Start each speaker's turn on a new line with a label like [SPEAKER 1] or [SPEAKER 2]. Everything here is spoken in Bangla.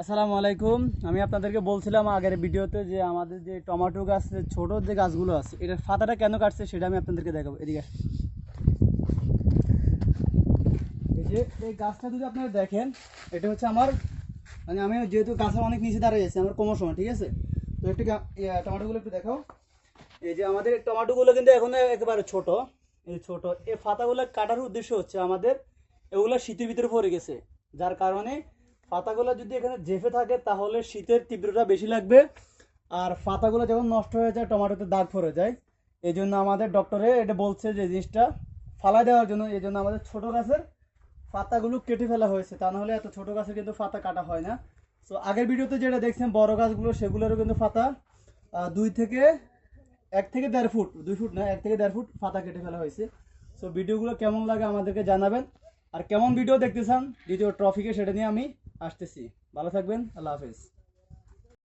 [SPEAKER 1] আসসালামু আলাইকুম। আমি আপনাদেরকে বলছিলাম আগের ভিডিওতে যে আমাদের যে টমেটো গাছের ছোট যে গাছগুলো আছে এটার পাতাটা কেন কাটছে সেটা আমি আপনাদেরকে দেখাবো। এদিকে আসুন। এই যে এই গাছটা যদি আপনারা দেখেন, এটা হচ্ছে আমার মানে আমি যেহেতু গাছের অনেক নিচে দাঁড়িয়ে আছি, আমার কোমর সময়, ঠিক আছে? তো একটু টমেটোগুলো একটু দেখাও। এই যে আমাদের টমেটোগুলো কিন্তু এখন একেবারে ছোট, এই ছোট এই পাতাগুলো কাটার উদ্দেশ্য হচ্ছে আমাদের এগুলো শীতের ভিতরে পড়ে গেছে, যার কারণে পাতাগুলো যদি এখানে জেফে থাকে তাহলে শীতের তীব্রতা বেশি লাগবে। আর পাতাগুলো যখন নষ্ট হয়ে যায় টমেটোতে দাগ পড়ে যায়। এই জন্য আমাদের ডক্টরে এটা বলছে যে জিনিসটা ফালাই দেওয়ার জন্য। এই জন্য আমাদের ছোট গাছের পাতাগুলো কেটে ফেলা হয়েছে, তা নাহলে এত ছোট গাছের কিন্তু পাতা কাটা হয় না। তো আগের ভিডিওতে যেটা দেখছেন বড় গাছগুলো সেগুলোরও কিন্তু পাতা 1 থেকে 1.5 ফুট, 2 ফুট না, 1 থেকে 1.5 ফুট পাতা কেটে ফেলা হয়েছে। সো ভিডিওগুলো কেমন লাগে আমাদেরকে জানাবেন, আর কেমন ভিডিও দেখতে চান দ্বিতীয় ট্রফিকে সেটা নিয়ে আমি আসতেছি। ভালো থাকবেন, আল্লাহ হাফেজ।